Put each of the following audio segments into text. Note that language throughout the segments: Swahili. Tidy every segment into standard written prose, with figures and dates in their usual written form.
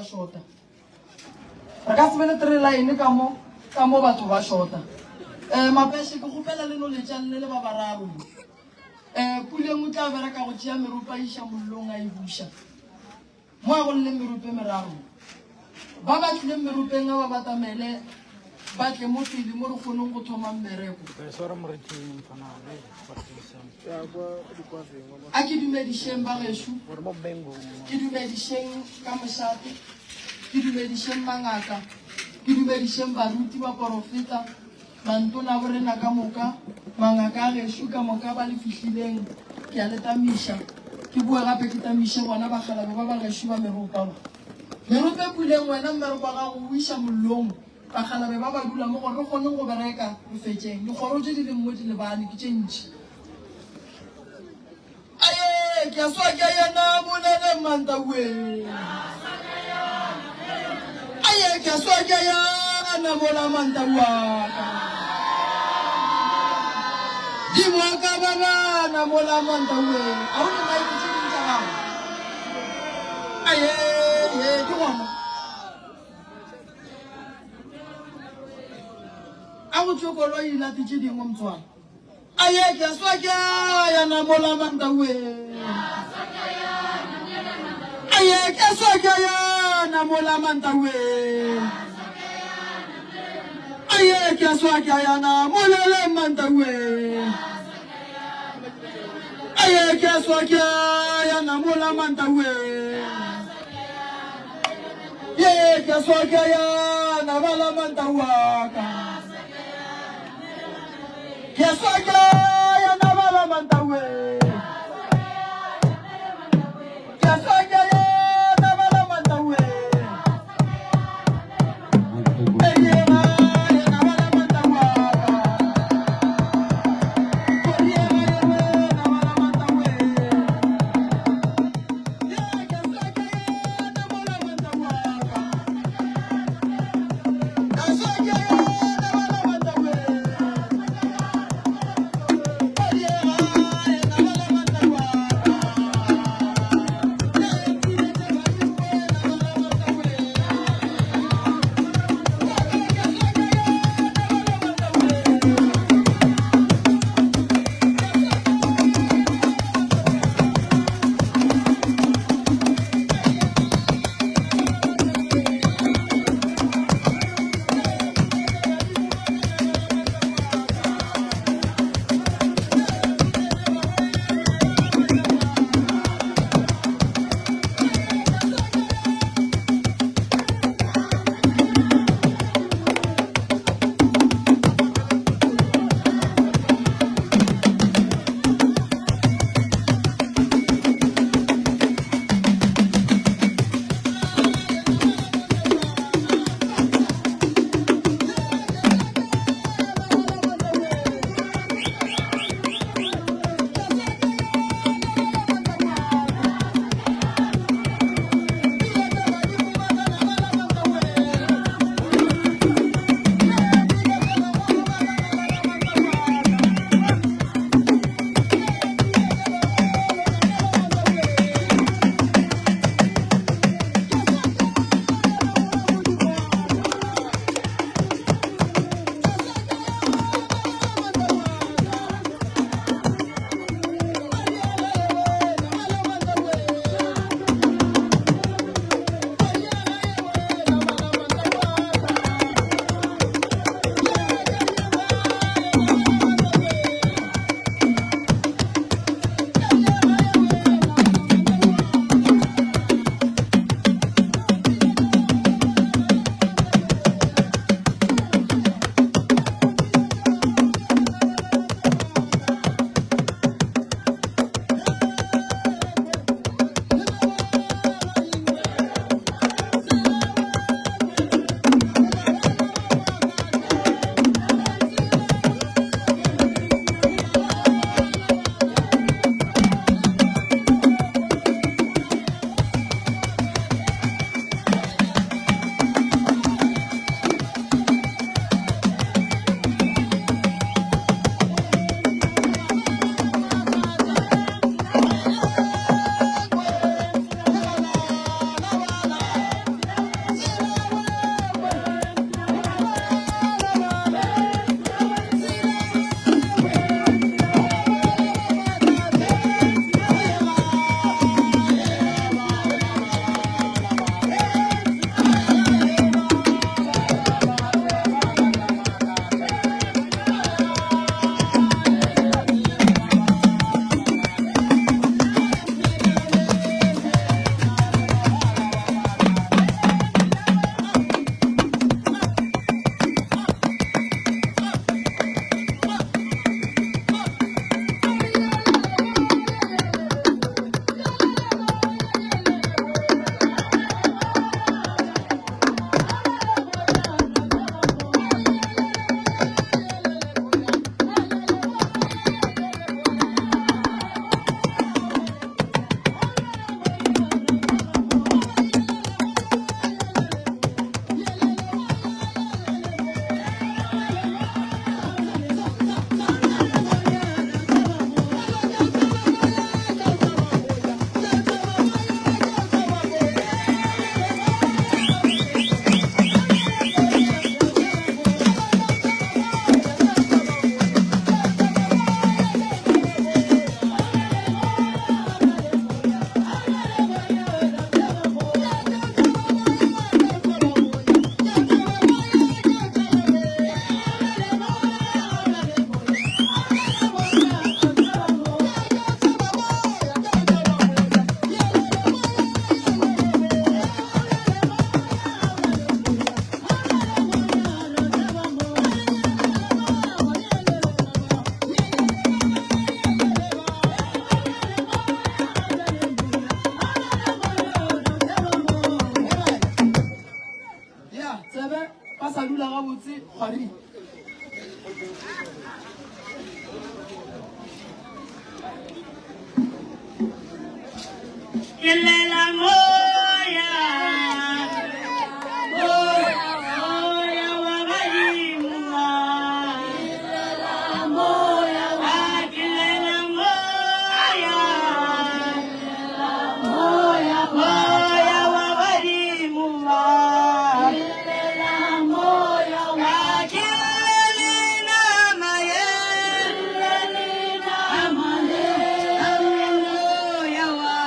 shota re ka se bele 3 line ka mo batho ba shota mapeshe ke gopela le no le tšalle le ba bararo puleng o tla bereka go tšea merupa isha mollong a ibusha mo a go le merupe meraro ba batlile merupeng a ba batamele ba tle mo pele mo re kgonong go thoma mmereko a ke dumedišeng ba gešo ke dumedišeng ka mošate ke dumedišeng mangaka ke dumedišeng baruti ba porofeta mantona borena ka moka mangaka a gešo ka moka ba le fihlileng ke a letamiša ke bua gape ke tamiše bona bagalabe ba ba gešo ba meropa merope puleng wena mmereko wa gago o iša mollong bagalabe ba ba dula mo gore re kgoneng go bereka re fetšeng dikgoro tse di leng mo di lebane ke tše ntšhi aye ke a swa ke yena bolele mantawe aye ke a swa ke yana bola mantawa di mo ka bana bola mantawe a o ne mai ke tse dintša gago aye ke gona a go tsokolo e latetse dingwe motswana aye ke a swa ke yana bola mantawe aye ke a swa ke yana bola mantawe aye ke a swa ke yana molele mantawe aye ke a swa ke yana mola mantawe ye ke a swa ke yana bala mantawaka ke a swa ke yana bala mantawe ke a swa ke yana bala mantawe khalula ga botse khari Kelela moya wa baimwa kelela moya wa baimwa kelela moya wa kelelina maye moya wa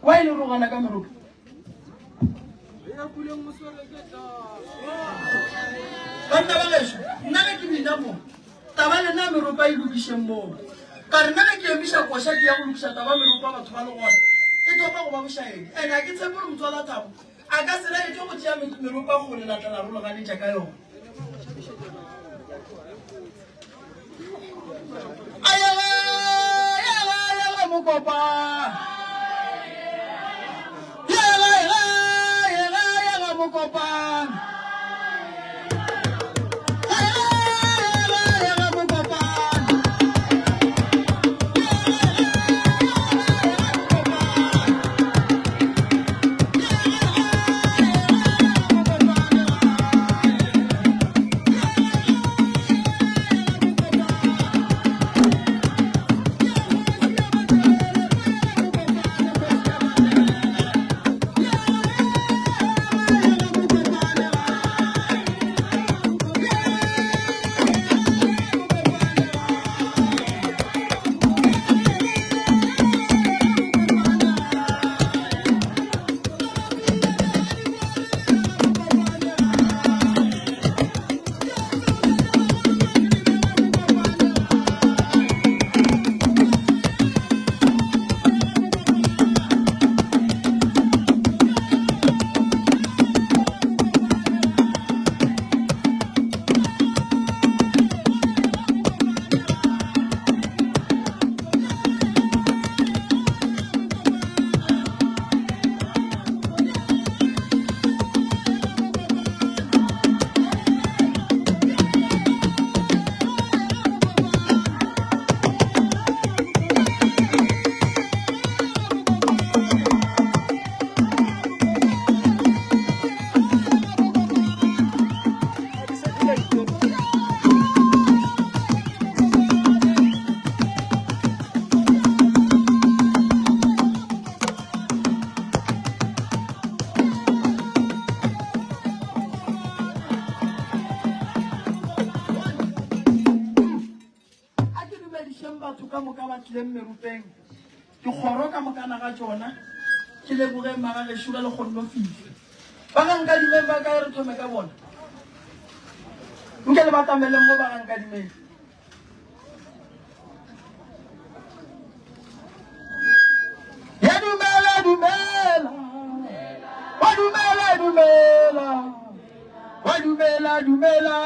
Why no rogana ka meropa? Bana ba lesho, nna ke bina mo. Taba le na meropa e lokishe mo. Ka re nna ke emisha kwa sha ke ya go lokisha taba meropa batho ba le gona. E topa go ba boshaedi. Ena ke tshepo re mtswala thabo. A ka sela e tlo go tšea meropa go le latela rolo ga nja ka yona. Ayala mokopa. Merupeng ke khoro ka mokana ga tsona ke le boge maga ge shuga le khonno fifi ba ga nka di member ka re thome ka bona nkele ba tamele mo ba ga nka di member ya dumela dumela wa dumela dumela wa dumela dumela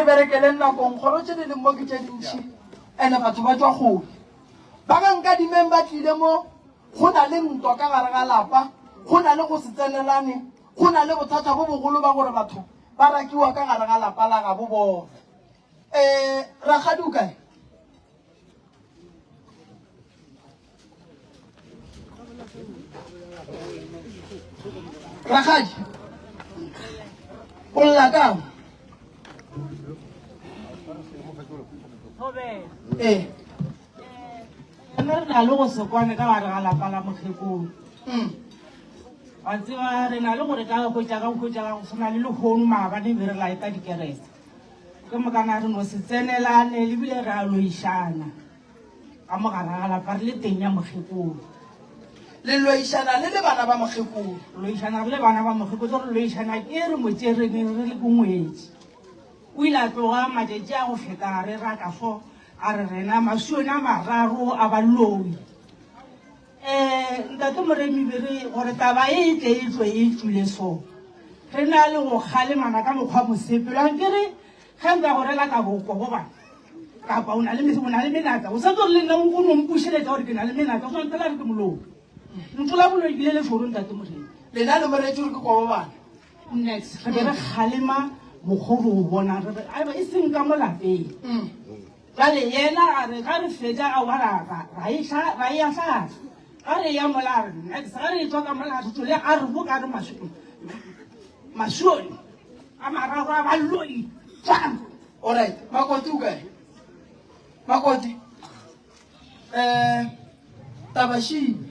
berekele nakong kgoro tse di leng mo ke tse dintšhi ene batho ba tswa kgole ba ka nka dimeng ba tlile mo go na le ntwa ka gare ga lapa go na le go se tsenelane go na le bothata bo bogolo ba gore batho ba rakiwa ka gare ga lapa la ga bo bona Rakgadi o kae Rakgadi o lla kang re na le go sekwane ka gare ga lapa la mokgekolo wa tseba re na le gore ka hwetša go tshwana le lehono maabane be re laeta dikerese ke mokana re no se tsenelane lebile re a loišana ka mogare ga lapa re le teng ya mokgekolo le loišana le bana ba mokgekolo loišana re le bana ba mokgekolo re loišana ke re motsereng re le bongwetši o ile a tloga matšatši a go feta re raka so a re rena masuone a mararo a baloi ntate moremi bere gore taba e tle e tswe e tswile so re na le go kgalemana ka mokgwa mosepelo ankere ge nka go rela ka boko goba kapa o na le menata o sa tlo le nna o no mpušeletša gore ke na le menata o tshwanetela re ke moloi ntlola boloi ke le lešoro ntate moremi lena le moretši gore ke kwa ba bana next re be re kgalema mokgoro o bona re e seng ka mo lapeng jale yena a re ga re fetša a wara ra e atlhatla ga re ya mola re next ga re tswa ka mola re tsole a re bo ka re masuone a mararo a baloi jang alright makoti o kae makoti tabašime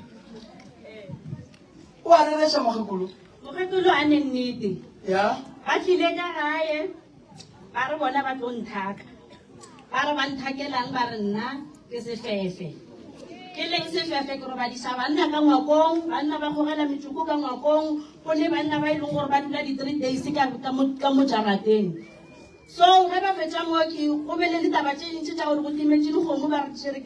o a rereša mokgekolo mokgekolo a ne nnete ya ba tlile ka gae ba re bona ba tlo nthaka ba re ba nthakelang ba re nna ke sefefe ke leng sefefe ke robadisa banna ka ngwakong banna ba gogela metsoko ka ngwakong go le banna ba e leng gore ba dula di-3 days ka mo jarateng so ge ba fetša mo ke go be le ditaba tše ntši tša gore go timetše dikgomo ba re